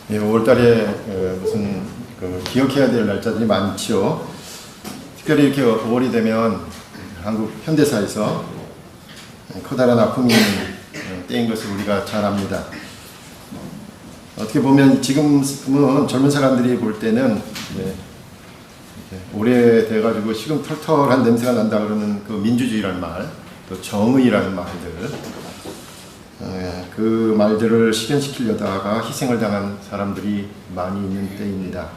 예, 5월달에 무슨 기억해야 될 날짜들이 많죠. 특별히 이렇게 5월이 되면 한국 현대사에서 커다란 아픔이 때인 것을 우리가 잘 압니다. 어떻게 보면 지금은 젊은 사람들이 볼 때는 오래돼가지고 지금 털털한 냄새가 난다 그러는 그 민주주의라는 말, 또 정의라는 말들, 그 말들을 실현시키려다가 희생을 당한 사람들이 많이 있는 때입니다.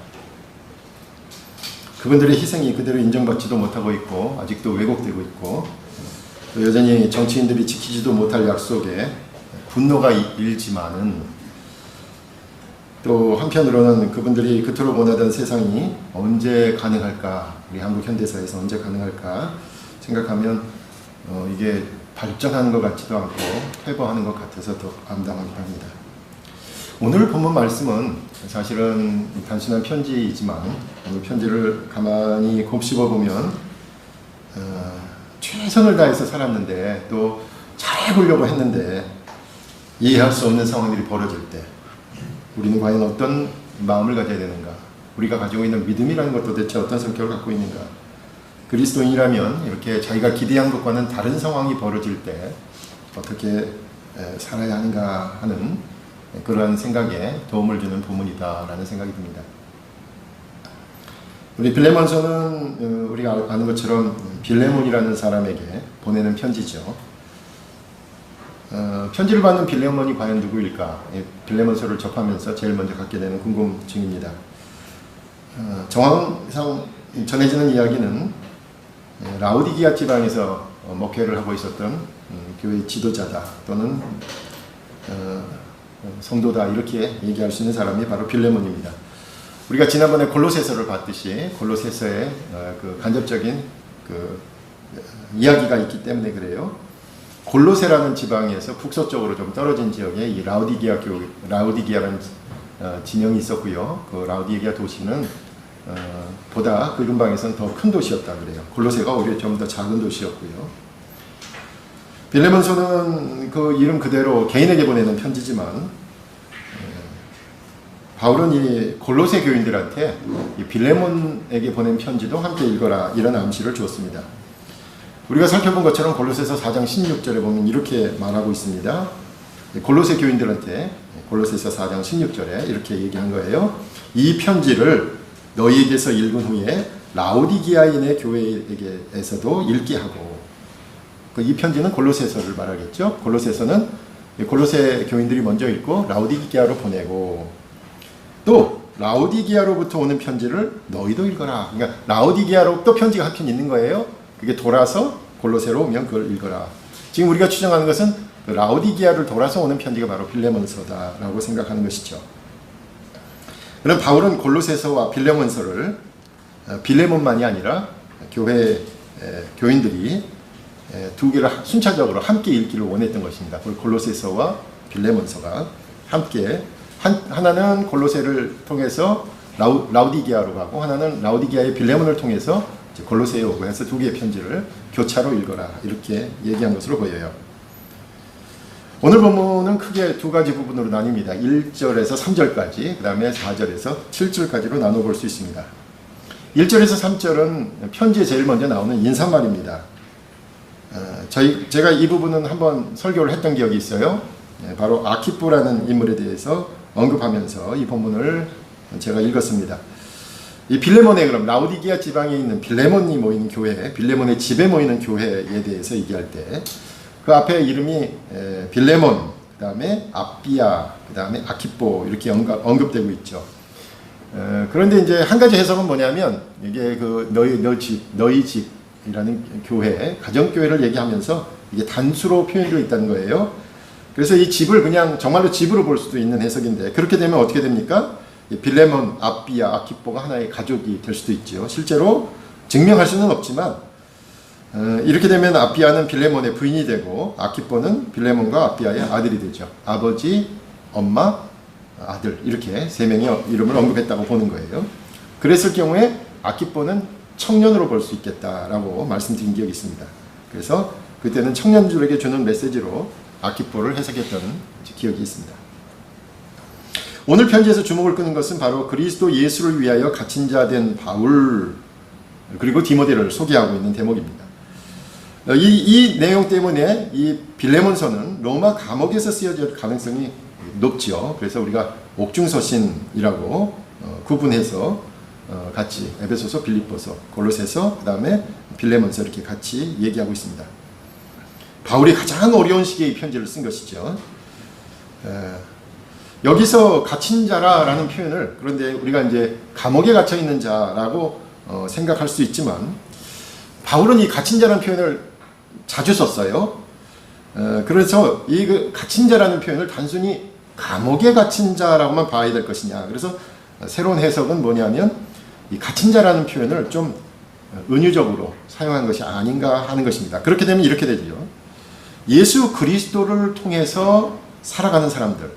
그분들의 희생이 그대로 인정받지도 못하고 있고 아직도 왜곡되고 있고 또 여전히 정치인들이 지키지도 못할 약속에 분노가 일지만은 또 한편으로는 그분들이 그토록 원하던 세상이 언제 가능할까, 우리 한국 현대사에서 언제 가능할까 생각하면 이게 발전하는 것 같지도 않고 퇴보하는 것 같아서 더 암담하기도 합니다. 오늘 본문 말씀은 사실은 단순한 편지이지만 오늘 편지를 가만히 곱씹어 보면 최선을 다해서 살았는데 또 잘해보려고 했는데 이해할 수 없는 상황들이 벌어질 때 우리는 과연 어떤 마음을 가져야 되는가? 우리가 가지고 있는 믿음이라는 것 도대체 어떤 성격을 갖고 있는가? 그리스도인이라면 이렇게 자기가 기대한 것과는 다른 상황이 벌어질 때 어떻게 살아야 하는가 하는 그러한 생각에 도움을 주는 본문이다라는 생각이 듭니다. 우리 빌레몬서는 우리가 아는 것처럼 빌레몬이라는 사람에게 보내는 편지죠. 편지를 받는 빌레몬이 과연 누구일까? 빌레몬서를 접하면서 제일 먼저 갖게 되는 궁금증입니다. 정황상 전해지는 이야기는 라오디기아 지방에서 목회를 하고 있었던 교회 지도자다 또는 성도다 이렇게 얘기할 수 있는 사람이 바로 빌레몬입니다. 우리가 지난번에 골로새서를 봤듯이 골로새서에 그 간접적인 그 이야기가 있기 때문에 그래요. 골로새라는 지방에서 북서쪽으로 좀 떨어진 지역에 이 라오디기아라는 진영이 있었고요. 그 라오디기아 도시는 보다 그 근방에서는 더 큰 도시였다 그래요. 골로새가 오히려 좀 더 작은 도시였고요. 빌레몬서는 그 이름 그대로 개인에게 보내는 편지지만 바울은 이 골로새 교인들한테 이 빌레몬에게 보낸 편지도 함께 읽어라 이런 암시를 주었습니다. 우리가 살펴본 것처럼 골로새서 4장 16절에 보면 이렇게 말하고 있습니다. 골로새 교인들한테 골로새서 4장 16절에 이렇게 얘기한 거예요. 이 편지를 너희에게서 읽은 후에 라오디기아인의 교회에게서도 읽게 하고, 이 편지는 골로새서를 말하겠죠. 골로새서는 골로새 교인들이 먼저 읽고 라오디기아로 보내고 또 라오디기아로부터 오는 편지를 너희도 읽어라. 그러니까 라오디기아로 또 편지가 한 편 있는 거예요. 그게 돌아서 골로새로 오면 그걸 읽어라. 지금 우리가 추정하는 것은 그 라오디기아를 돌아서 오는 편지가 바로 빌레몬서다라고 생각하는 것이죠. 그럼 바울은 골로새서와 빌레몬서를 빌레몬만이 아니라 교회 교인들이 두 개를 순차적으로 함께 읽기를 원했던 것입니다. 골로새서와 빌레몬서가 함께 하나는 골로새를 통해서 라오디기아로 가고 하나는 라오디기아의 빌레몬을 통해서 골로새에 오고 해서 두 개의 편지를 교차로 읽어라 이렇게 얘기한 것으로 보여요. 오늘 본문은 크게 두 가지 부분으로 나뉩니다. 1절에서 3절까지 그 다음에 4절에서 7절까지로 나눠볼 수 있습니다. 1절에서 3절은 편지에 제일 먼저 나오는 인사말입니다. 제가 이 부분은 한번 설교를 했던 기억이 있어요. 바로 아키포라는 인물에 대해서 언급하면서 이 본문을 제가 읽었습니다. 이 빌레몬의 그럼 라오디기아 지방에 있는 빌레몬이 모이는 교회, 빌레몬의 집에 모이는 교회에 대해서 얘기할 때 그 앞에 이름이 빌레몬, 그 다음에 아비아, 그 다음에 아키포 이렇게 언급되고 있죠. 그런데 이제 한 가지 해석은 뭐냐면 이게 그 너희 집이라는 교회, 가정교회를 얘기하면서 이게 단수로 표현되어 있다는 거예요. 그래서 이 집을 그냥 정말로 집으로 볼 수도 있는 해석인데 그렇게 되면 어떻게 됩니까? 빌레몬, 아비아, 아키포가 하나의 가족이 될 수도 있죠. 실제로 증명할 수는 없지만 이렇게 되면 아비아는 빌레몬의 부인이 되고 아키포는 빌레몬과 아비아의 아들이 되죠. 아버지, 엄마, 아들 이렇게 세 명의 이름을 언급했다고 보는 거예요. 그랬을 경우에 아키포는 청년으로 볼 수 있겠다라고 말씀드린 기억이 있습니다. 그래서 그때는 청년들에게 주는 메시지로 아키포를 해석했던 기억이 있습니다. 오늘 편지에서 주목을 끄는 것은 바로 그리스도 예수를 위하여 갇힌 자 된 바울 그리고 디모데를 소개하고 있는 대목입니다. 이 내용 때문에 이 빌레몬서는 로마 감옥에서 쓰여질 가능성이 높지요. 그래서 우리가 옥중서신이라고 구분해서 같이 에베소서, 빌립보서, 골로새서, 그 다음에 빌레몬서 이렇게 같이 얘기하고 있습니다. 바울이 가장 어려운 시기에 이 편지를 쓴 것이죠. 여기서 갇힌 자라라는 표현을 그런데 우리가 이제 감옥에 갇혀 있는 자라고 생각할 수 있지만 바울은 이 갇힌 자라는 표현을 자주 썼어요. 그래서 이 갇힌 자라는 표현을 단순히 감옥에 갇힌 자라고만 봐야 될 것이냐. 그래서 새로운 해석은 뭐냐면 이 갇힌 자라는 표현을 좀 은유적으로 사용한 것이 아닌가 하는 것입니다. 그렇게 되면 이렇게 되죠. 예수 그리스도를 통해서 살아가는 사람들,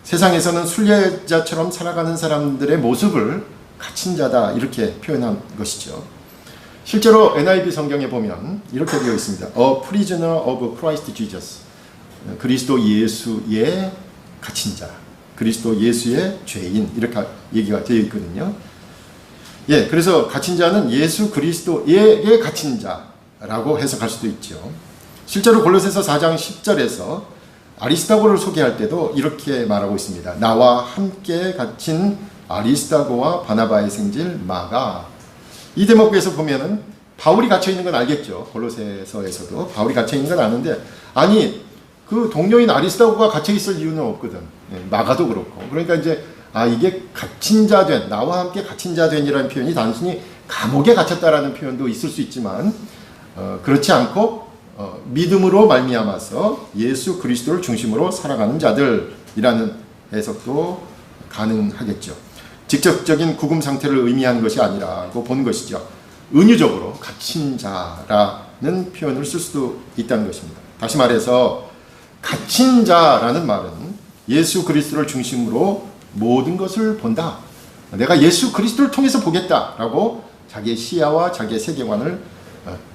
세상에서는 순례자처럼 살아가는 사람들의 모습을 갇힌 자다 이렇게 표현한 것이죠. 실제로 NIV 성경에 보면 이렇게 되어 있습니다. A prisoner of Christ Jesus. 그리스도 예수의 갇힌 자, 그리스도 예수의 죄인 이렇게 얘기가 되어 있거든요. 예, 그래서 갇힌 자는 예수 그리스도에게 갇힌 자라고 해석할 수도 있죠. 실제로 골로새서 4장 10절에서 아리스다고를 소개할 때도 이렇게 말하고 있습니다. 나와 함께 갇힌 아리스다고와 바나바의 생질 마가. 이 대목에서 보면은 바울이 갇혀 있는 건 알겠죠. 골로새서에서도 바울이 갇혀 있는 건 아는데 아니 그 동료인 아리스다고가 갇혀 있을 이유는 없거든. 마가도 그렇고. 그러니까 이제 이게 갇힌 자 된, 나와 함께 갇힌 자 된이라는 표현이 단순히 감옥에 갇혔다라는 표현도 있을 수 있지만 그렇지 않고 믿음으로 말미암아서 예수 그리스도를 중심으로 살아가는 자들이라는 해석도 가능하겠죠. 직접적인 구금 상태를 의미하는 것이 아니라고 보는 것이죠. 은유적으로 갇힌 자라는 표현을 쓸 수도 있다는 것입니다. 다시 말해서 갇힌 자라는 말은 예수 그리스도를 중심으로 모든 것을 본다. 내가 예수 그리스도를 통해서 보겠다라고 자기의 시야와 자기의 세계관을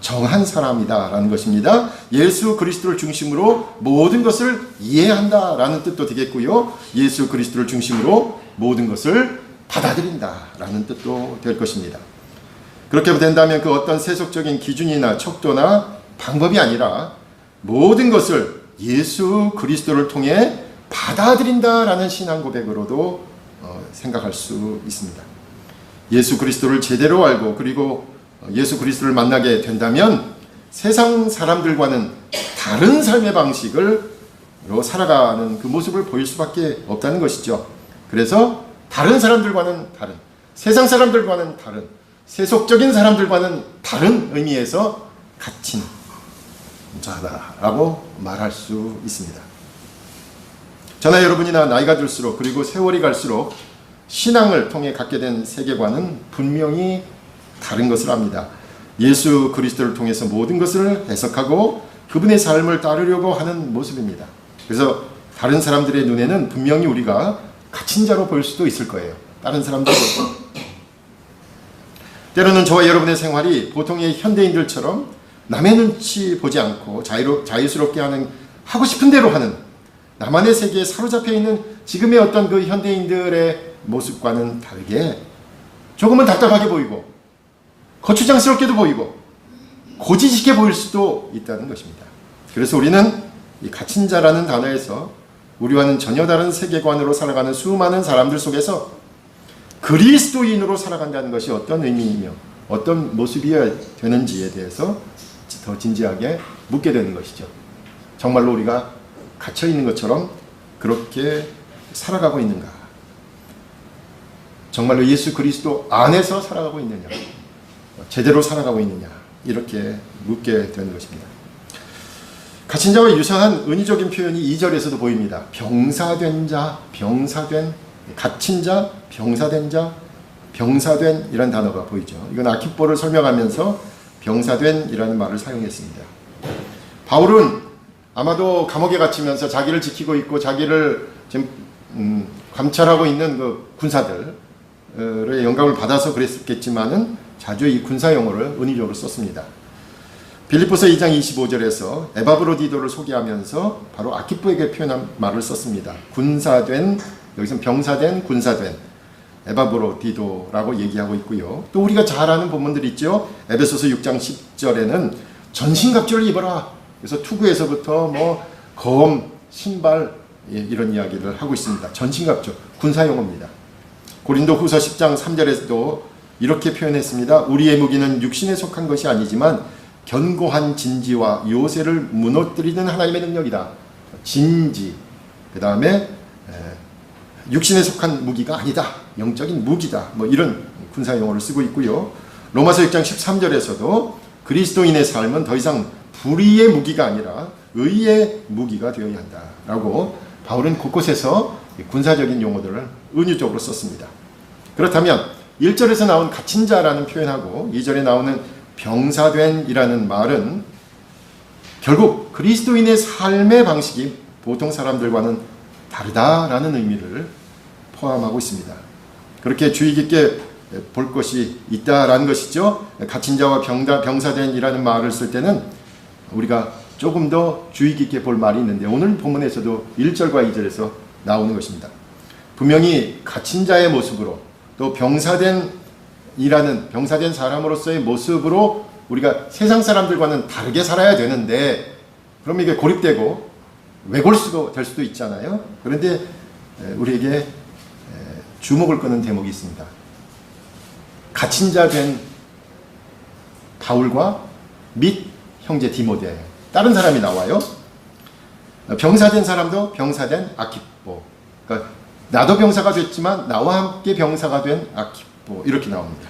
정한 사람이다라는 것입니다. 예수 그리스도를 중심으로 모든 것을 이해한다라는 뜻도 되겠고요. 예수 그리스도를 중심으로 모든 것을 받아들인다라는 뜻도 될 것입니다. 그렇게 된다면 그 어떤 세속적인 기준이나 척도나 방법이 아니라 모든 것을 예수 그리스도를 통해 받아들인다라는 신앙 고백으로도 생각할 수 있습니다. 예수 그리스도를 제대로 알고 그리고 예수 그리스도를 만나게 된다면 세상 사람들과는 다른 삶의 방식으로 살아가는 그 모습을 보일 수밖에 없다는 것이죠. 그래서 다른 사람들과는 다른, 세상 사람들과는 다른, 세속적인 사람들과는 다른 의미에서 갇힌 자다라고 말할 수 있습니다. 저나 여러분이나 나이가 들수록 그리고 세월이 갈수록 신앙을 통해 갖게 된 세계관은 분명히 다른 것을 압니다. 예수 그리스도를 통해서 모든 것을 해석하고 그분의 삶을 따르려고 하는 모습입니다. 그래서 다른 사람들의 눈에는 분명히 우리가 갇힌 자로 보일 수도 있을 거예요. 다른 사람들도. 때로는 저와 여러분의 생활이 보통의 현대인들처럼 남의 눈치 보지 않고 자유스럽게 하고 싶은 대로 하는 나만의 세계에 사로잡혀 있는 지금의 어떤 그 현대인들의 모습과는 다르게 조금은 답답하게 보이고 거추장스럽게도 보이고 고지식해 보일 수도 있다는 것입니다. 그래서 우리는 이 갇힌 자라는 단어에서 우리와는 전혀 다른 세계관으로 살아가는 수많은 사람들 속에서 그리스도인으로 살아간다는 것이 어떤 의미이며 어떤 모습이어야 되는지에 대해서 더 진지하게 묻게 되는 것이죠. 정말로 우리가 갇혀 있는 것처럼 그렇게 살아가고 있는가? 정말로 예수 그리스도 안에서 살아가고 있느냐? 제대로 살아가고 있느냐? 이렇게 묻게 되는 것입니다. 갇힌 자와 유사한 은유적인 표현이 2절에서도 보입니다. 병사된 자, 갇힌 자, 병사된 자, 병사된 이라는 단어가 보이죠. 이건 아키포를 설명하면서 병사된이라는 말을 사용했습니다. 바울은 아마도 감옥에 갇히면서 자기를 지키고 있고 자기를 지금 감찰하고 있는 그 군사들의 영감을 받아서 그랬겠지만은 자주 이 군사 용어를 은유적으로 썼습니다. 빌립보서 2장 25절에서 에바브로디도를 소개하면서 바로 아키포에게 표현한 말을 썼습니다. 군사된 여기서 병사된, 군사된 에바브로디도라고 얘기하고 있고요. 또 우리가 잘 아는 본문들 있죠. 에베소서 6장 10절에는 전신갑주를 입어라. 그래서 투구에서부터 뭐 검, 신발 이런 이야기를 하고 있습니다. 전신갑주, 군사용어입니다. 고린도 후서 10장 3절에서도 이렇게 표현했습니다. 우리의 무기는 육신에 속한 것이 아니지만 견고한 진지와 요새를 무너뜨리는 하나님의 능력이다. 진지, 그 다음에 육신에 속한 무기가 아니다. 영적인 무기다. 뭐 이런 군사용어를 쓰고 있고요. 로마서 6장 13절에서도 그리스도인의 삶은 더 이상 불의의 무기가 아니라 의의 무기가 되어야 한다라고 바울은 곳곳에서 군사적인 용어들을 은유적으로 썼습니다. 그렇다면 1절에서 나온 갇힌 자라는 표현하고 2절에 나오는 병사된이라는 말은 결국 그리스도인의 삶의 방식이 보통 사람들과는 다르다라는 의미를 포함하고 있습니다. 그렇게 주의 깊게 볼 것이 있다라는 것이죠. 갇힌 자와 병사된이라는 말을 쓸 때는 우리가 조금 더 주의 깊게 볼 말이 있는데 오늘 본문에서도 1절과 2절에서 나오는 것입니다. 분명히 갇힌 자의 모습으로 또 병사된 사람으로서의 모습으로 우리가 세상 사람들과는 다르게 살아야 되는데 그러면 이게 고립되고 외골수가 될 수도 있잖아요. 그런데 우리에게 주목을 끄는 대목이 있습니다. 갇힌 자 된 바울과 및 형제 디모데, 다른 사람이 나와요. 병사된 사람도 병사된 아키포, 그러니까 나도 병사가 됐지만 나와 함께 병사가 된 아키포, 이렇게 나옵니다.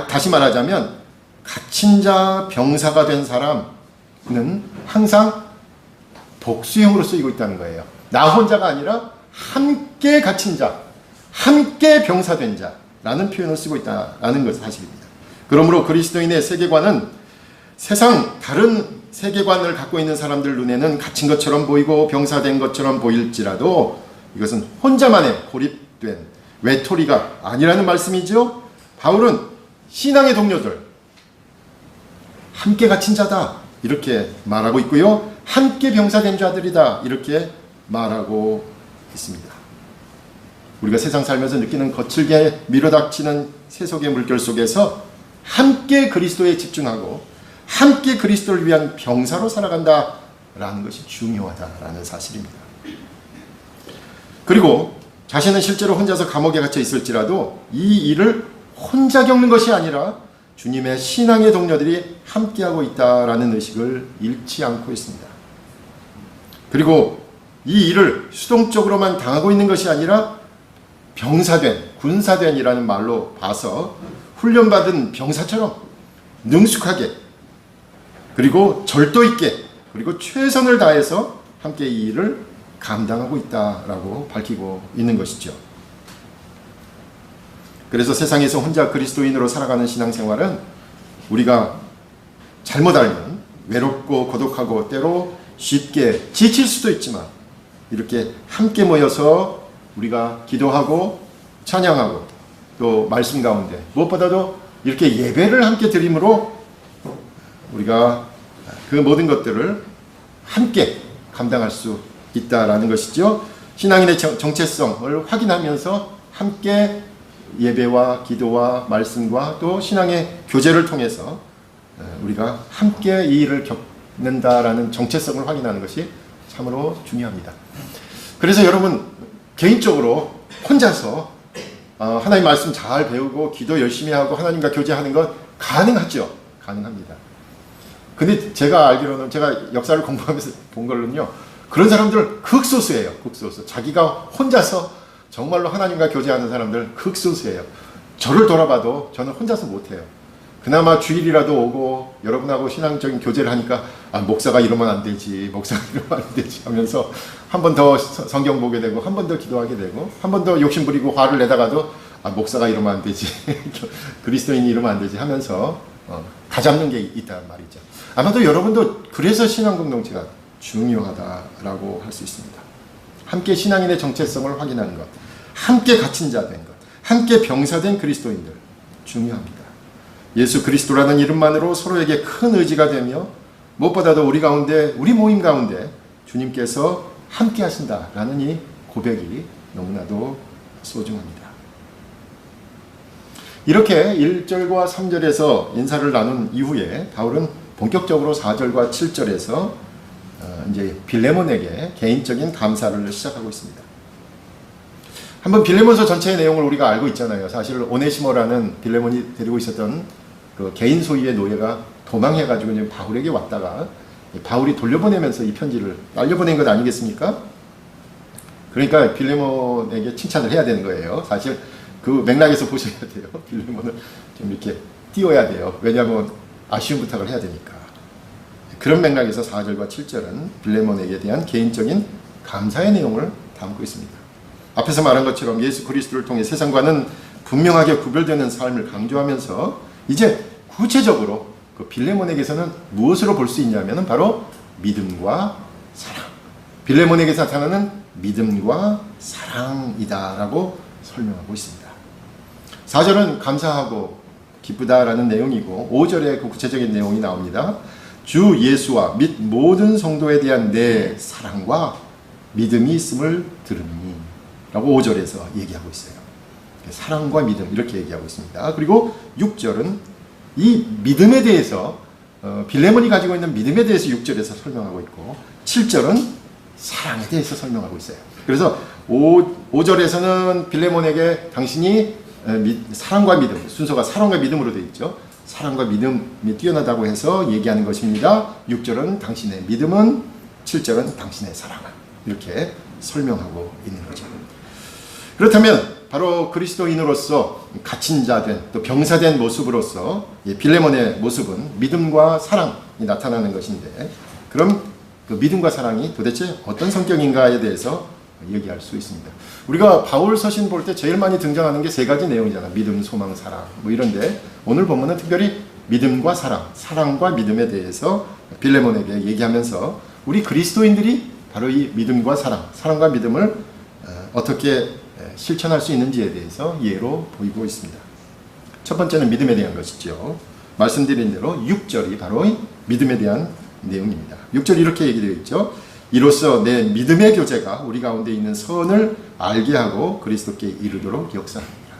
다시 말하자면 갇힌 자 병사가 된 사람은 항상 복수형으로 쓰이고 있다는 거예요. 나 혼자가 아니라 함께 갇힌 자, 함께 병사된 자라는 표현을 쓰고 있다는 것은 사실입니다. 그러므로 그리스도인의 세계관은 세상 다른 세계관을 갖고 있는 사람들 눈에는 갇힌 것처럼 보이고 병사된 것처럼 보일지라도 이것은 혼자만의 고립된 외톨이가 아니라는 말씀이죠. 바울은 신앙의 동료들 함께 갇힌 자다 이렇게 말하고 있고요. 함께 병사된 자들이다 이렇게 말하고 있습니다. 우리가 세상 살면서 느끼는 거칠게 밀어닥치는 세속의 물결 속에서 함께 그리스도에 집중하고 함께 그리스도를 위한 병사로 살아간다라는 것이 중요하다라는 사실입니다. 그리고 자신은 실제로 혼자서 감옥에 갇혀 있을지라도 이 일을 혼자 겪는 것이 아니라 주님의 신앙의 동료들이 함께하고 있다라는 의식을 잃지 않고 있습니다. 그리고 이 일을 수동적으로만 당하고 있는 것이 아니라 병사된, 군사된이라는 말로 봐서 훈련받은 병사처럼 능숙하게 그리고 절도 있게 그리고 최선을 다해서 함께 이 일을 감당하고 있다라고 밝히고 있는 것이죠. 그래서 세상에서 혼자 그리스도인으로 살아가는 신앙생활은 우리가 잘못 알면 외롭고 고독하고 때로 쉽게 지칠 수도 있지만 이렇게 함께 모여서 우리가 기도하고 찬양하고 또 말씀 가운데 무엇보다도 이렇게 예배를 함께 드림으로 우리가 그 모든 것들을 함께 감당할 수 있다라는 것이죠. 신앙인의 정체성을 확인하면서 함께 예배와 기도와 말씀과 또 신앙의 교제를 통해서 우리가 함께 이 일을 겪는다라는 정체성을 확인하는 것이 참으로 중요합니다. 그래서 여러분 개인적으로 혼자서 하나님 말씀 잘 배우고 기도 열심히 하고 하나님과 교제하는 것 가능하죠. 가능합니다. 근데 제가 알기로는 제가 역사를 공부하면서 본 걸로는요. 그런 사람들 극소수예요. 극소수. 자기가 혼자서 정말로 하나님과 교제하는 사람들 극소수예요. 저를 돌아봐도 저는 혼자서 못해요. 그나마 주일이라도 오고 여러분하고 신앙적인 교제를 하니까 목사가 이러면 안 되지, 목사가 이러면 안 되지 하면서 한 번 더 성경 보게 되고 한 번 더 기도하게 되고 한 번 더 욕심 부리고 화를 내다가도 목사가 이러면 안 되지, 그리스도인이 이러면 안 되지 하면서 다잡는 게 있단 말이죠. 아마도 여러분도 그래서 신앙 공동체가 중요하다라고 할 수 있습니다. 함께 신앙인의 정체성을 확인하는 것, 함께 갇힌 자 된 것, 함께 병사된 그리스도인들 중요합니다. 예수 그리스도라는 이름만으로 서로에게 큰 의지가 되며 무엇보다도 우리 가운데, 우리 모임 가운데 주님께서 함께 하신다라는 이 고백이 너무나도 소중합니다. 이렇게 1절과 3절에서 인사를 나눈 이후에 바울은 본격적으로 4절과 7절에서 이제 빌레몬에게 개인적인 감사를 시작하고 있습니다. 한번 빌레몬서 전체의 내용을 우리가 알고 있잖아요. 사실 오네시모라는 빌레몬이 데리고 있었던 그 개인 소유의 노예가 도망해가지고 이제 바울에게 왔다가 바울이 돌려보내면서 이 편지를 날려보낸 것 아니겠습니까? 그러니까 빌레몬에게 칭찬을 해야 되는 거예요. 사실 그 맥락에서 보셔야 돼요. 빌레몬을 좀 이렇게 띄워야 돼요. 왜냐하면 아쉬운 부탁을 해야 되니까. 그런 맥락에서 4절과 7절은 빌레몬에게 대한 개인적인 감사의 내용을 담고 있습니다. 앞에서 말한 것처럼 예수 그리스도를 통해 세상과는 분명하게 구별되는 삶을 강조하면서 이제 구체적으로 그 빌레몬에게서는 무엇으로 볼 수 있냐면 바로 믿음과 사랑. 빌레몬에게서 나타나는 믿음과 사랑이다라고 설명하고 있습니다. 4절은 감사하고 기쁘다라는 내용이고 5절에 그 구체적인 내용이 나옵니다. 주 예수와 및 모든 성도에 대한 내 사랑과 믿음이 있음을 들으니 라고 5절에서 얘기하고 있어요. 사랑과 믿음 이렇게 얘기하고 있습니다. 그리고 6절은 이 믿음에 대해서 빌레몬이 가지고 있는 믿음에 대해서 6절에서 설명하고 있고 7절은 사랑에 대해서 설명하고 있어요. 그래서 5절에서는 빌레몬에게 당신이 사랑과 믿음, 순서가 사랑과 믿음으로 되어 있죠. 사랑과 믿음이 뛰어나다고 해서 얘기하는 것입니다. 6절은 당신의 믿음은, 7절은 당신의 사랑은 이렇게 설명하고 있는 거죠. 그렇다면 바로 그리스도인으로서 갇힌 자 된, 또 병사된 모습으로서 빌레몬의 모습은 믿음과 사랑이 나타나는 것인데 그럼 그 믿음과 사랑이 도대체 어떤 성격인가에 대해서 얘기할 수 있습니다. 우리가 바울 서신 볼 때 제일 많이 등장하는 게 세 가지 내용이잖아. 믿음, 소망, 사랑 뭐 이런데 오늘 본문은 특별히 믿음과 사랑, 사랑과 믿음에 대해서 빌레몬에게 얘기하면서 우리 그리스도인들이 바로 이 믿음과 사랑, 사랑과 믿음을 어떻게 실천할 수 있는지에 대해서 예로 보이고 있습니다. 첫 번째는 믿음에 대한 것이죠. 말씀드린 대로 6절이 바로 믿음에 대한 내용입니다. 6절 이렇게 얘기되어 있죠. 이로써 내 믿음의 교제가 우리 가운데 있는 선을 알게 하고 그리스도께 이르도록 역사합니다.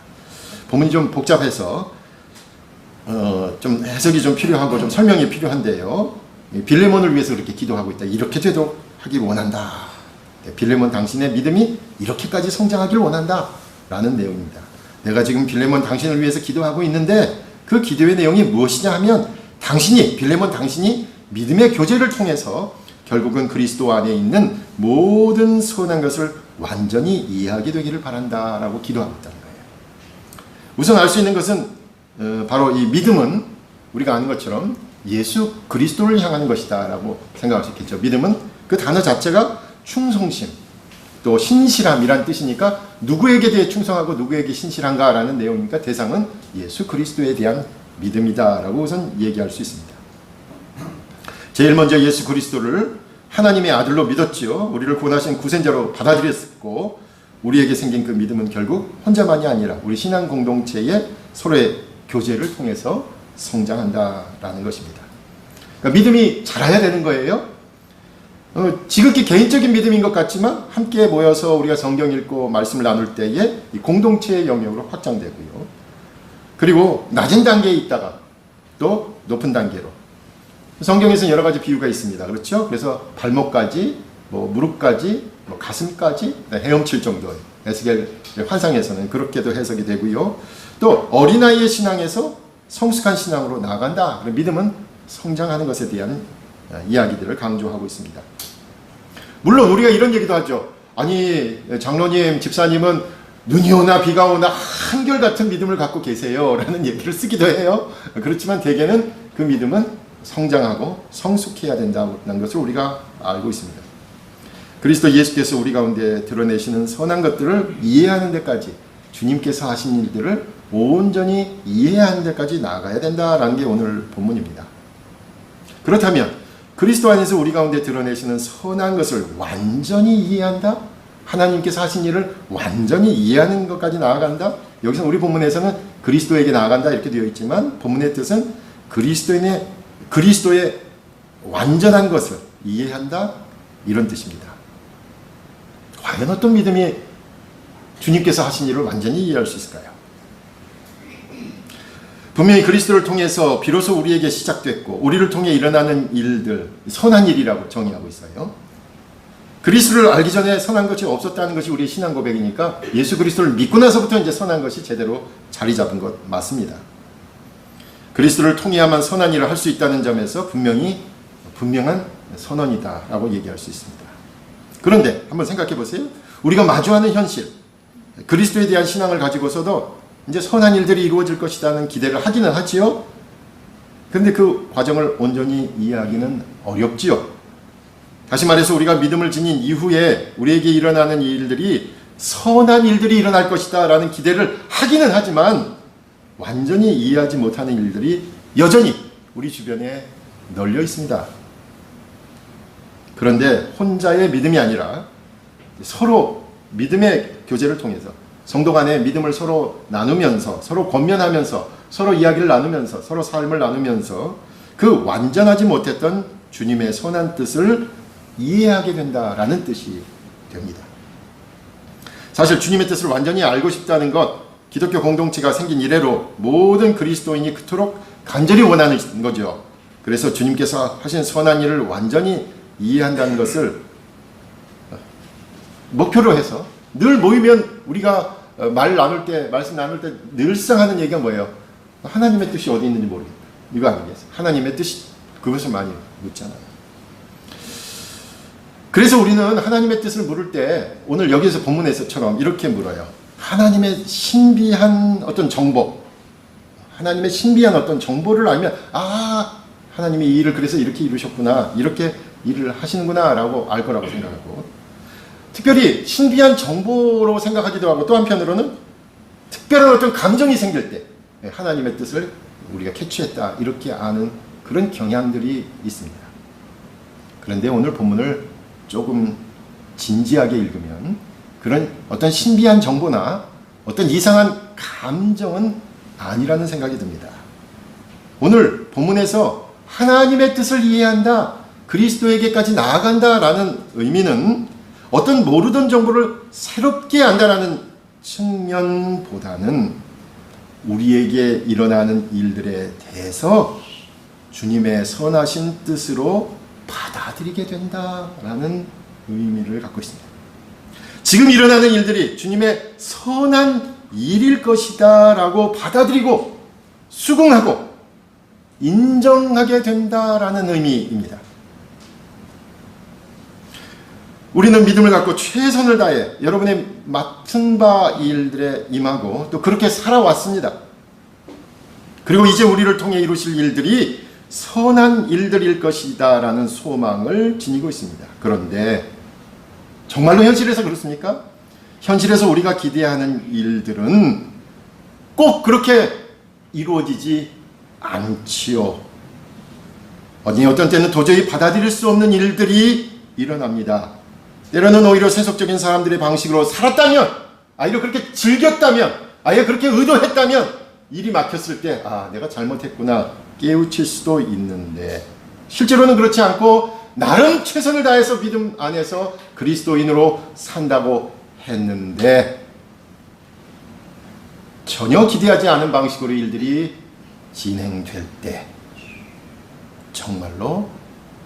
본문이 좀 복잡해서 좀 해석이 좀 필요하고 좀 설명이 필요한데요. 빌레몬을 위해서 그렇게 기도하고 있다. 이렇게 되도록 하길 원한다. 빌레몬 당신의 믿음이 이렇게까지 성장하길 원한다. 라는 내용입니다. 내가 지금 빌레몬 당신을 위해서 기도하고 있는데 그 기도의 내용이 무엇이냐 하면 빌레몬 당신이 믿음의 교제를 통해서 결국은 그리스도 안에 있는 모든 선한 것을 완전히 이해하게 되기를 바란다 라고 기도하고 있다는 거예요. 우선 알 수 있는 것은 바로 이 믿음은 우리가 아는 것처럼 예수 그리스도를 향하는 것이다 라고 생각할 수 있겠죠. 믿음은 그 단어 자체가 충성심 또 신실함이란 뜻이니까 누구에게 대해 충성하고 누구에게 신실한가 라는 내용이니까 대상은 예수 그리스도에 대한 믿음이다 라고 우선 얘기할 수 있습니다. 제일 먼저 예수 그리스도를 하나님의 아들로 믿었지요. 우리를 구원하신 구세자로 받아들였고 우리에게 생긴 그 믿음은 결국 혼자만이 아니라 우리 신앙 공동체의 서로의 교제를 통해서 성장한다라는 것입니다. 그러니까 믿음이 자라야 되는 거예요. 지극히 개인적인 믿음인 것 같지만 함께 모여서 우리가 성경 읽고 말씀을 나눌 때에 이 공동체의 영역으로 확장되고요. 그리고 낮은 단계에 있다가 또 높은 단계로 성경에서는 여러 가지 비유가 있습니다. 그렇죠? 그래서 발목까지, 무릎까지, 가슴까지 헤엄칠 정도의 에스겔 환상에서는 그렇게도 해석이 되고요. 또 어린아이의 신앙에서 성숙한 신앙으로 나아간다. 믿음은 성장하는 것에 대한 이야기들을 강조하고 있습니다. 물론 우리가 이런 얘기도 하죠. 아니 장로님, 집사님은 눈이 오나 비가 오나 한결같은 믿음을 갖고 계세요 라는 얘기를 쓰기도 해요. 그렇지만 대개는 그 믿음은 성장하고 성숙해야 된다는 것을 우리가 알고 있습니다. 그리스도 예수께서 우리 가운데 드러내시는 선한 것들을 이해하는 데까지 주님께서 하신 일들을 온전히 이해하는 데까지 나아가야 된다라는 게 오늘 본문입니다. 그렇다면 그리스도 안에서 우리 가운데 드러내시는 선한 것을 완전히 이해한다? 하나님께서 하신 일을 완전히 이해하는 것까지 나아간다? 여기서 우리 본문에서는 그리스도에게 나아간다 이렇게 되어 있지만 본문의 뜻은 그리스도의 완전한 것을 이해한다? 이런 뜻입니다. 과연 어떤 믿음이 주님께서 하신 일을 완전히 이해할 수 있을까요? 분명히 그리스도를 통해서 비로소 우리에게 시작됐고 우리를 통해 일어나는 일들, 선한 일이라고 정의하고 있어요. 그리스도를 알기 전에 선한 것이 없었다는 것이 우리의 신앙 고백이니까 예수 그리스도를 믿고 나서부터 이제 선한 것이 제대로 자리 잡은 것 맞습니다. 그리스도를 통해야만 선한 일을 할 수 있다는 점에서 분명한 선언이다라고 얘기할 수 있습니다. 그런데 한번 생각해 보세요. 우리가 마주하는 현실, 그리스도에 대한 신앙을 가지고서도 이제 선한 일들이 이루어질 것이라는 기대를 하기는 하지요. 그런데 그 과정을 온전히 이해하기는 어렵지요. 다시 말해서 우리가 믿음을 지닌 이후에 우리에게 일어나는 일들이 선한 일들이 일어날 것이다 라는 기대를 하기는 하지만 완전히 이해하지 못하는 일들이 여전히 우리 주변에 널려 있습니다. 그런데 혼자의 믿음이 아니라 서로 믿음의 교제를 통해서 성도 간의 믿음을 서로 나누면서 서로 권면하면서 서로 이야기를 나누면서 서로 삶을 나누면서 그 완전하지 못했던 주님의 선한 뜻을 이해하게 된다라는 뜻이 됩니다. 사실 주님의 뜻을 완전히 알고 싶다는 것, 기독교 공동체가 생긴 이래로 모든 그리스도인이 그토록 간절히 원하는 거죠. 그래서 주님께서 하신 선한 일을 완전히 이해한다는 것을 목표로 해서 늘 모이면 우리가 말씀 나눌 때 늘상 하는 얘기가 뭐예요? 하나님의 뜻이 어디 있는지 모르겠다. 이거 아니겠어요? 하나님의 뜻이, 그것을 많이 묻잖아요. 그래서 우리는 하나님의 뜻을 물을 때 오늘 여기서 본문에서처럼 이렇게 물어요. 하나님의 신비한 어떤 정보, 하나님의 신비한 어떤 정보를 알면 하나님이 이 일을 그래서 이렇게 이루셨구나, 이렇게 일을 하시는구나 라고 알 거라고 생각하고, 특별히 신비한 정보로 생각하기도 하고, 또 한편으로는 특별한 어떤 감정이 생길 때 하나님의 뜻을 우리가 캐치했다 이렇게 아는 그런 경향들이 있습니다. 그런데 오늘 본문을 조금 진지하게 읽으면 그런 어떤 신비한 정보나 어떤 이상한 감정은 아니라는 생각이 듭니다. 오늘 본문에서 하나님의 뜻을 이해한다, 그리스도에게까지 나아간다라는 의미는 어떤 모르던 정보를 새롭게 안다라는 측면보다는 우리에게 일어나는 일들에 대해서 주님의 선하신 뜻으로 받아들이게 된다라는 의미를 갖고 있습니다. 지금 일어나는 일들이 주님의 선한 일일 것이다 라고 받아들이고 수긍하고 인정하게 된다라는 의미입니다. 우리는 믿음을 갖고 최선을 다해 여러분의 맡은 바 일들에 임하고 또 그렇게 살아왔습니다. 그리고 이제 우리를 통해 이루실 일들이 선한 일들일 것이다 라는 소망을 지니고 있습니다. 그런데 정말로 현실에서 그렇습니까? 현실에서 우리가 기대하는 일들은 꼭 그렇게 이루어지지 않지요. 어떤 때는 도저히 받아들일 수 없는 일들이 일어납니다. 때로는 오히려 세속적인 사람들의 방식으로 살았다면, 아예 그렇게 즐겼다면, 아예 그렇게 의도했다면 일이 막혔을 때 내가 잘못했구나 깨우칠 수도 있는데, 실제로는 그렇지 않고 나름 최선을 다해서 믿음 안에서 그리스도인으로 산다고 했는데 전혀 기대하지 않은 방식으로 일들이 진행될 때 정말로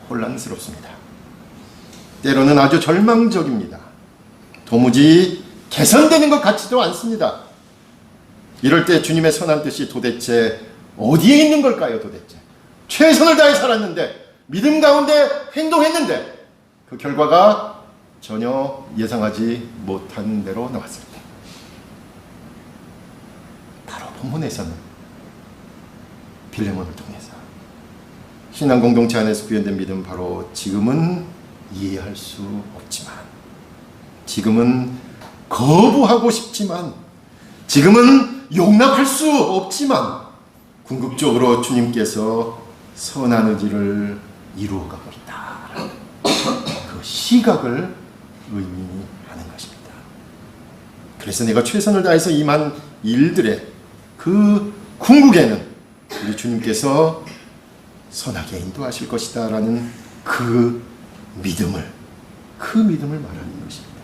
혼란스럽습니다. 때로는 아주 절망적입니다. 도무지 개선되는 것 같지도 않습니다. 이럴 때 주님의 선한 뜻이 도대체 어디에 있는 걸까요? 도대체 최선을 다해 살았는데, 믿음 가운데 행동했는데 그 결과가 전혀 예상하지 못한 대로 나왔을 때, 바로 본문에서는 빌레몬을 통해서 신앙 공동체 안에서 구현된 믿음, 바로 지금은 이해할 수 없지만, 지금은 거부하고 싶지만, 지금은 용납할 수 없지만 궁극적으로 주님께서 선한 의지를 이루어가고 있다라는 그 시각을 의미하는 것입니다. 그래서 내가 최선을 다해서 임한 일들의 그 궁극에는 우리 주님께서 선하게 인도하실 것이다 라는 그 믿음을 말하는 것입니다.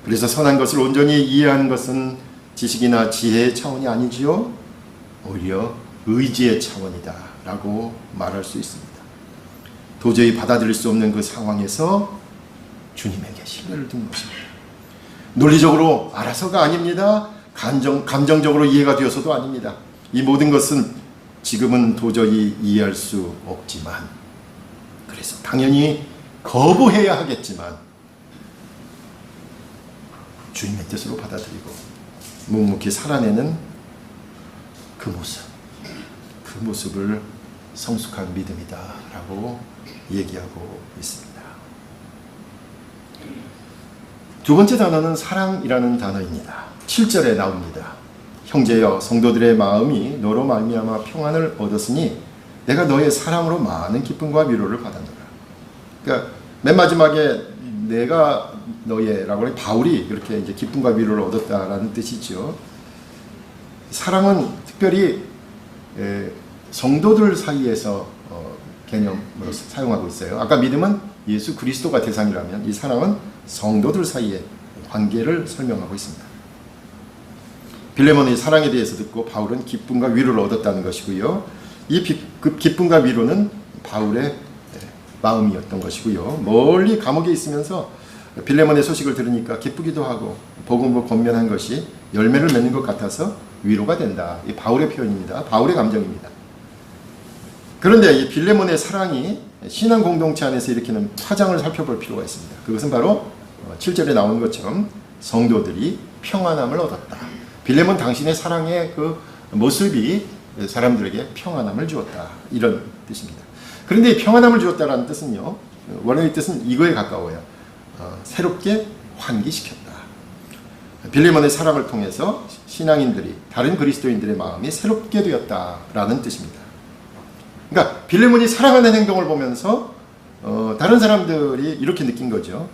그래서 선한 것을 온전히 이해하는 것은 지식이나 지혜의 차원이 아니지요. 오히려 의지의 차원이다 라고 말할 수 있습니다. 도저히 받아들일 수 없는 그 상황에서 주님에게 신뢰를 둔 것입니다. 논리적으로 알아서가 아닙니다. 감정적으로 이해가 되어서도 아닙니다. 이 모든 것은 지금은 도저히 이해할 수 없지만, 그래서 당연히 거부해야 하겠지만 주님의 뜻으로 받아들이고 묵묵히 살아내는 그 모습을 성숙한 믿음이다 라고 얘기하고 있습니다. 두 번째 단어는 사랑이라는 단어입니다. 7절에 나옵니다. 형제여, 성도들의 마음이 너로 말미암아 평안을 얻었으니 내가 너의 사랑으로 많은 기쁨과 위로를 받았노라. 그러니까 맨 마지막에 내가 너의라고 해 바울이 그렇게 이제 기쁨과 위로를 얻었다라는 뜻이죠. 사랑은 특별히 성도들 사이에서 개념으로 사용하고 있어요. 아까 믿음은 예수 그리스도가 대상이라면 이 사랑은 성도들 사이의 관계를 설명하고 있습니다. 빌레몬의 사랑에 대해서 듣고 바울은 기쁨과 위로를 얻었다는 것이고요. 이 기쁨과 위로는 바울의 마음이었던 것이고요. 멀리 감옥에 있으면서 빌레몬의 소식을 들으니까 기쁘기도 하고 복음으로 권면한 것이 열매를 맺는 것 같아서 위로가 된다. 이 바울의 표현입니다. 바울의 감정입니다. 그런데 이 빌레몬의 사랑이 신앙 공동체 안에서 일으키는 파장을 살펴볼 필요가 있습니다. 그것은 바로 7절에 나오는 것처럼 성도들이 평안함을 얻었다. 빌레몬 당신의 사랑의 그 모습이 사람들에게 평안함을 주었다. 이런 뜻입니다. 그런데 이 평안함을 주었다라는 뜻은요, 원어의 뜻은 이거에 가까워요. 새롭게 환기시켰다. 빌레몬의 사랑을 통해서 신앙인들이, 다른 그리스도인들의 마음이 새롭게 되었다라는 뜻입니다. 그러니까 빌레몬이 사랑하는 행동을 보면서 다른 사람들이 이렇게 느낀 거죠.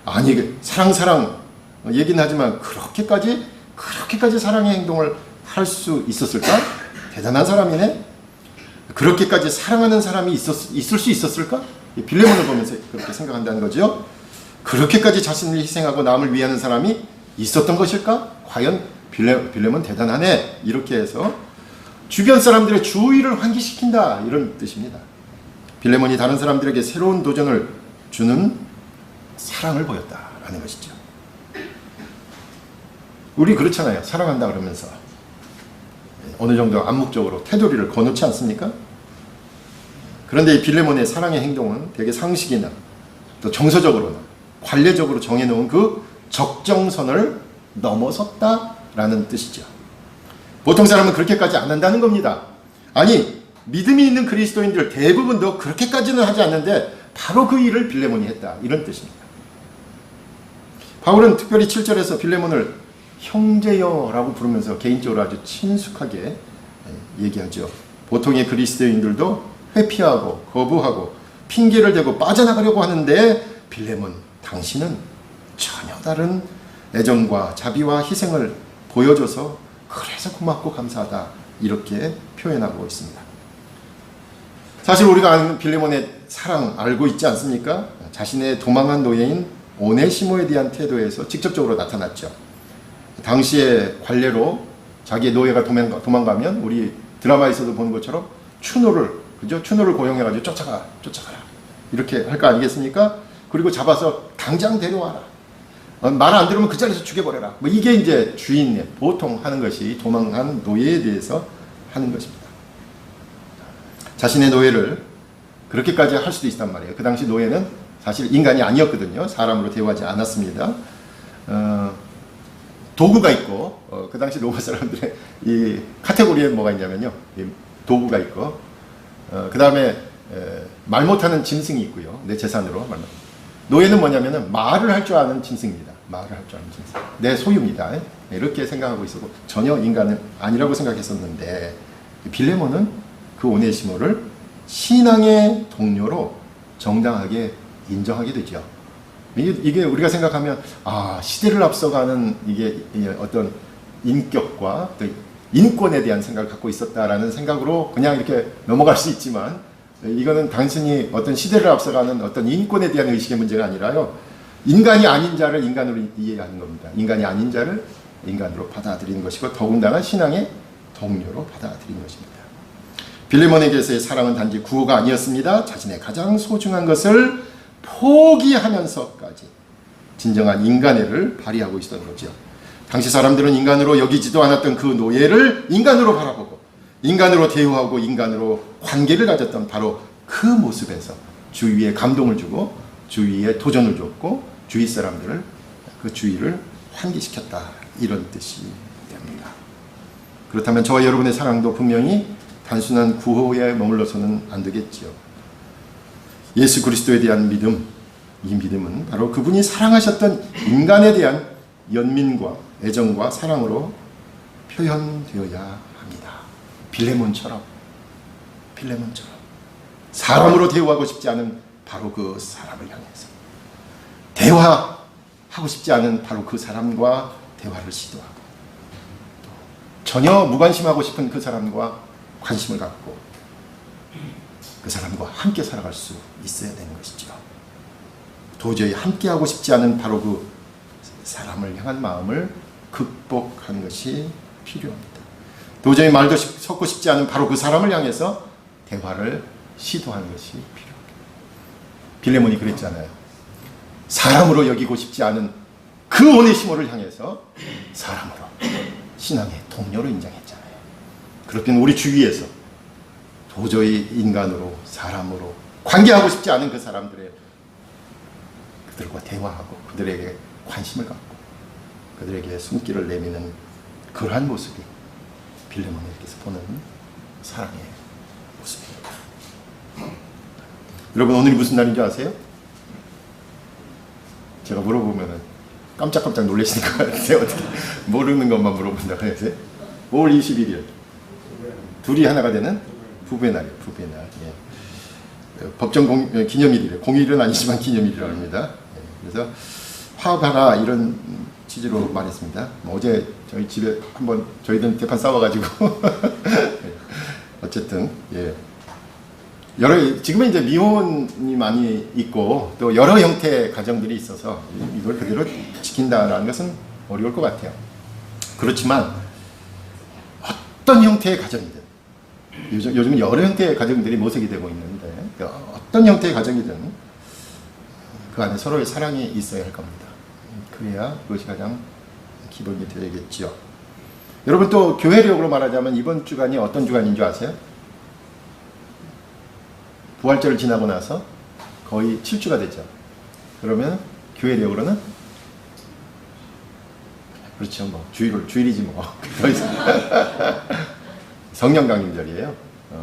아니, 사랑 얘기는 하지만 그렇게까지 사랑의 행동을 할 수 있었을까? 대단한 사람이네. 그렇게까지 사랑하는 사람이 있을 수 있었을까? 빌레몬을 보면서 그렇게 생각한다는 거죠. 그렇게까지 자신을 희생하고 남을 위하는 사람이 있었던 것일까? 과연 빌레몬 대단하네. 이렇게 해서 주변 사람들의 주의를 환기시킨다. 이런 뜻입니다. 빌레몬이 다른 사람들에게 새로운 도전을 주는 사랑을 보였다라는 것이죠. 우리 그렇잖아요. 사랑한다 그러면서 어느 정도 암묵적으로 테두리를 거놓지 않습니까? 그런데 이 빌레몬의 사랑의 행동은 되게 상식이나 또 정서적으로나 관례적으로 정해놓은 그 적정선을 넘어섰다라는 뜻이죠. 보통 사람은 그렇게까지 안 한다는 겁니다. 아니, 믿음이 있는 그리스도인들 대부분도 그렇게까지는 하지 않는데 바로 그 일을 빌레몬이 했다. 이런 뜻입니다. 바울은 특별히 7절에서 빌레몬을 형제여 라고 부르면서 개인적으로 아주 친숙하게 얘기하죠. 보통의 그리스도인들도 회피하고 거부하고 핑계를 대고 빠져나가려고 하는데 빌레몬, 당신은 전혀 다른 애정과 자비와 희생을 보여줘서 그래서 고맙고 감사하다. 이렇게 표현하고 있습니다. 사실 우리가 아는 빌레몬의 사랑 알고 있지 않습니까? 자신의 도망한 노예인 오네시모에 대한 태도에서 직접적으로 나타났죠. 당시의 관례로 자기의 노예가 도망가면 우리 드라마에서도 보는 것처럼 추노를 고용해가지고 쫓아가라 이렇게 할 거 아니겠습니까? 그리고 잡아서 당장 데려와라. 말 안 들으면 그 자리에서 죽여버려라. 뭐 이게 이제 주인의 보통 하는 것이 도망한 노예에 대해서 하는 것입니다. 자신의 노예를 그렇게까지 할 수도 있단 말이에요. 그 당시 노예는 사실 인간이 아니었거든요. 사람으로 대우하지 않았습니다. 도구가 있고, 그 당시 로마 사람들의 이 카테고리에 뭐가 있냐면요. 도구가 있고, 그 다음에 말 못하는 짐승이 있고요. 내 재산으로. 노예는 뭐냐면은 말을 할 줄 아는 짐승입니다. 말을 할 줄 아는 짐승. 내 소유입니다. 이렇게 생각하고 있었고, 전혀 인간은 아니라고 생각했었는데, 빌레몬은 그 오네시모를 신앙의 동료로 정당하게 인정하게 되죠. 이게 우리가 생각하면 시대를 앞서가는 이게 어떤 인격과 또 인권에 대한 생각을 갖고 있었다라는 생각으로 그냥 이렇게 넘어갈 수 있지만 이거는 단순히 어떤 시대를 앞서가는 어떤 인권에 대한 의식의 문제가 아니라요. 인간이 아닌 자를 인간으로 이해하는 겁니다. 인간이 아닌 자를 인간으로 받아들이는 것이고 더군다나 신앙의 동료로 받아들이는 것입니다. 빌레몬에게서의 사랑은 단지 구호가 아니었습니다. 자신의 가장 소중한 것을 포기하면서까지 진정한 인간애를 발휘하고 있었던 거죠. 당시 사람들은 인간으로 여기지도 않았던 그 노예를 인간으로 바라보고 인간으로 대우하고 인간으로 관계를 가졌던 바로 그 모습에서 주위에 감동을 주고 주위에 도전을 줬고 주위 사람들을 그 주위를 환기시켰다, 이런 뜻이 됩니다. 그렇다면 저와 여러분의 사랑도 분명히 단순한 구호에 머물러서는 안 되겠지요. 예수 그리스도에 대한 믿음, 이 믿음은 바로 그분이 사랑하셨던 인간에 대한 연민과 애정과 사랑으로 표현되어야 합니다. 빌레몬처럼 사람으로 대우하고 싶지 않은 바로 그 사람을 향해서, 대화하고 싶지 않은 바로 그 사람과 대화를 시도하고, 전혀 무관심하고 싶은 그 사람과 관심을 갖고 그 사람과 함께 살아갈 수 있어야 되는 것이죠. 도저히 함께하고 싶지 않은 바로 그 사람을 향한 마음을 극복하는 것이 필요합니다. 도저히 말도 섞고 싶지 않은 바로 그 사람을 향해서 대화를 시도하는 것이 필요합니다. 빌레몬이 그랬잖아요. 사람으로 여기고 싶지 않은 그 오네시모를 향해서 사람으로, 신앙의 동료로 인정했잖아요. 그렇긴 우리 주위에서 도저히 인간으로, 사람으로 관계하고 싶지 않은 그 사람들의, 그들과 대화하고 그들에게 관심을 갖고 그들에게 손길을 내미는 그러한 모습이 빌레몬에게서 보는 사랑의 모습입니다. 여러분, 오늘이 무슨 날인 줄 아세요? 제가 물어보면 깜짝깜짝 놀라시는 것 같아요. 어떻게 모르는 것만 물어본다고 해서. 5월 21일 둘이 하나가 되는 부부의 날이에요. 부부의 날. 예. 법정 기념일이래요. 공휴일은 아니지만 기념일이라고 합니다. 예. 그래서 화합하라, 이런 취지로 말했습니다. 어제 저희 집에 한번 저희들 대판 싸워가지고 어쨌든 예. 지금은 이제 미혼이 많이 있고 또 여러 형태의 가정들이 있어서 이걸 그대로 지킨다라는 것은 어려울 것 같아요. 그렇지만 어떤 형태의 가정이든, 요즘은 여러 형태의 가정들이 모색이 되고 있는데 어떤 형태의 가정이든 그 안에 서로의 사랑이 있어야 할 겁니다. 그래야 그것이 가장 기본이 되겠지요. 여러분, 또 교회력으로 말하자면 이번 주간이 어떤 주간인 줄 아세요? 부활절을 지나고 나서 거의 7주가 됐죠. 그러면 교회력으로는 그렇죠, 뭐 주일이지 뭐. 성령 강림절이에요.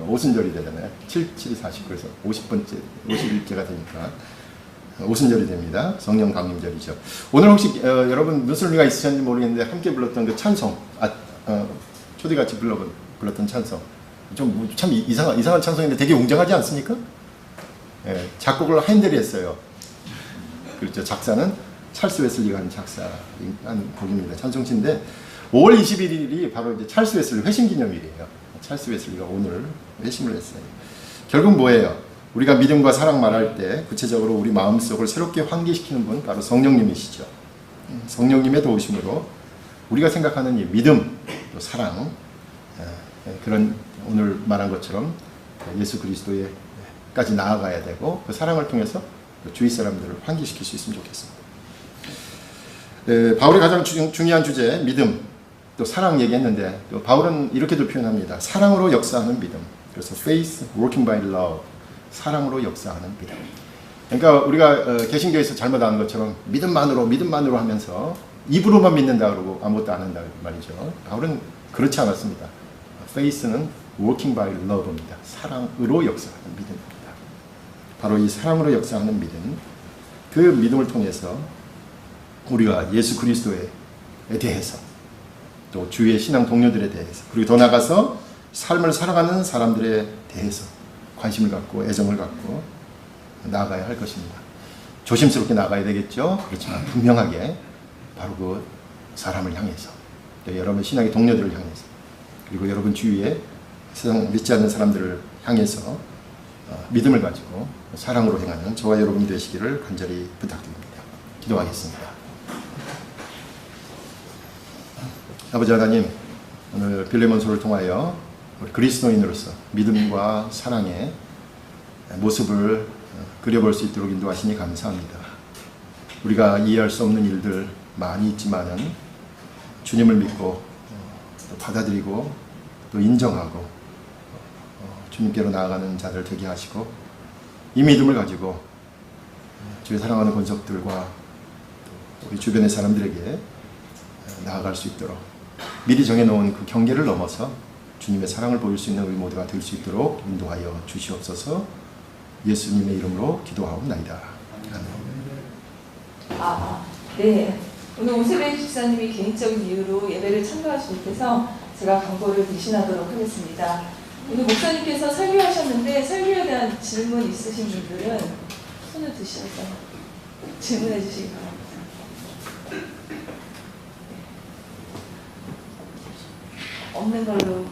오순절이 되잖아요. 7, 7이 40, 그래서 50번째, 50일째가 되니까 오순절이 됩니다. 성령 강림절이죠. 오늘 혹시 여러분 무슨 의미가 있으셨는지 모르겠는데 함께 불렀던 그 찬송, 초대같이 불렀던 찬송, 좀 참 이상한 찬송인데 되게 웅장하지 않습니까? 예, 작곡을 하인델이 했어요. 그렇죠. 작사는 찰스 웨슬리가 한 작사한 곡입니다. 찬송지인데 5월 21일이 바로 이제 찰스 웨슬리 회심 기념일이에요. 찰스 웨슬리가 오늘 회심을 했어요. 결국 뭐예요? 우리가 믿음과 사랑 말할 때 구체적으로 우리 마음속을 새롭게 환기시키는 분, 바로 성령님이시죠. 성령님의 도우심으로 우리가 생각하는 이 믿음, 또 사랑, 그런 오늘 말한 것처럼 예수 그리스도에까지 나아가야 되고 그 사랑을 통해서 주위 사람들을 환기시킬 수 있으면 좋겠습니다. 바울의 가장 중요한 주제, 믿음, 또 사랑 얘기했는데 또 바울은 이렇게도 표현합니다. 사랑으로 역사하는 믿음. 그래서 faith working by love, 사랑으로 역사하는 믿음. 그러니까 우리가 개신교에서 잘못 아는 것처럼 믿음만으로 하면서 입으로만 믿는다 그러고 아무것도 안 한다 말이죠. 바울은 그렇지 않았습니다. faith는 working by love입니다. 사랑으로 역사하는 믿음입니다. 바로 이 사랑으로 역사하는 믿음, 그 믿음을 통해서 우리가 예수 그리스도에 대해서, 또 주위의 신앙 동료들에 대해서, 그리고 더 나아가서 삶을 살아가는 사람들에 대해서 관심을 갖고 애정을 갖고 나아가야 할 것입니다. 조심스럽게 나아가야 되겠죠. 그렇지만 분명하게 바로 그 사람을 향해서, 또 여러분 신앙의 동료들을 향해서, 그리고 여러분 주위에 세상 믿지 않는 사람들을 향해서 믿음을 가지고 사랑으로 행하는 저와 여러분이 되시기를 간절히 부탁드립니다. 기도하겠습니다. 아버지 하나님, 오늘 빌레몬서를 통하여 우리 그리스도인으로서 믿음과 사랑의 모습을 그려볼 수 있도록 인도하시니 감사합니다. 우리가 이해할 수 없는 일들 많이 있지만은 주님을 믿고 또 받아들이고 또 인정하고 주님께로 나아가는 자들 되게 하시고, 이 믿음을 가지고 주의 사랑하는 권속들과 우리 주변의 사람들에게 나아갈 수 있도록 미리 정해놓은 그 경계를 넘어서 주님의 사랑을 보일 수 있는 우리 모두가 될 수 있도록 인도하여 주시옵소서. 예수님의 이름으로 기도하옵나이다. 아멘. 네. 오늘 오세배 집사님이 개인적인 이유로 예배를 참가하지 못해서 제가 광고를 대신하도록 하겠습니다. 오늘 목사님께서 설교하셨는데 설교에 대한 질문 있으신 분들은 손을 드셔서 질문해 주시기 바랍니다. 없는 걸로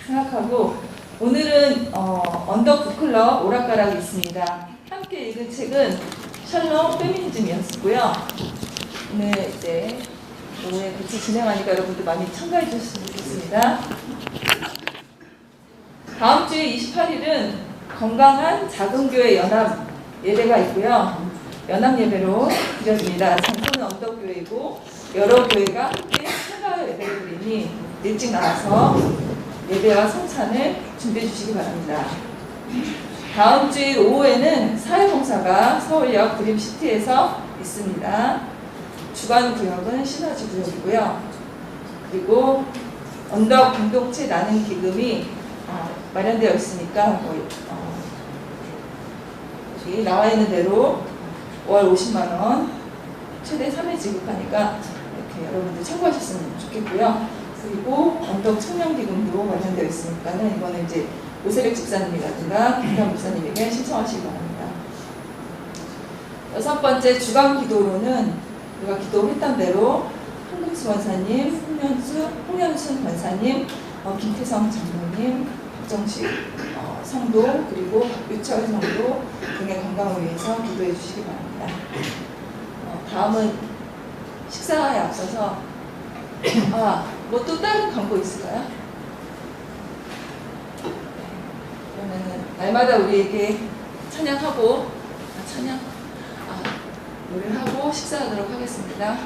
생각하고, 오늘은 언더 북클럽 오락가락이 있습니다. 함께 읽은 책은 셜록 페미니즘이었고요. 오늘 이제 오후에 같이 진행하니까 여러분들 많이 참가해 주셨으면 좋겠습니다. 다음 주에 28일은 건강한 작은 교회 연합 예배가 있고요. 연합 예배로 드려집니다. 장소는 언덕교회이고 여러 교회가 함께 참가 예배를 드리니 일찍 나와서 예배와 성찬을 준비해 주시기 바랍니다. 다음 주일 오후에는 사회봉사가 서울역 드림시티에서 있습니다. 주간 구역은 시너지 구역이고요. 그리고 언덕 공동체 나눔 기금이 마련되어 있으니까 여기 나와 있는 대로 월 50만 원 최대 3회 지급하니까 이렇게 여러분들 참고하셨으면 좋겠고요. 그리고 언덕 청년 기금도 마련되어 있으니까는 이거는 이제 오세백 집사님이라든가 김현 목사님에게 신청하시기 바랍니다. 6번째 주간 기도로는 우리가 기도했던 대로 한금수 권사님, 홍현순 권사님, 김태성 장로님, 박정식 성도, 그리고 박유철 성도 등의 건강을 위해서 기도해 주시기 바랍니다. 다음은 식사에 앞서서 뭐 또 다른 광고 있을까요? 그러면은 날마다 우리에게 찬양하고 노래를 하고 식사하도록 하겠습니다.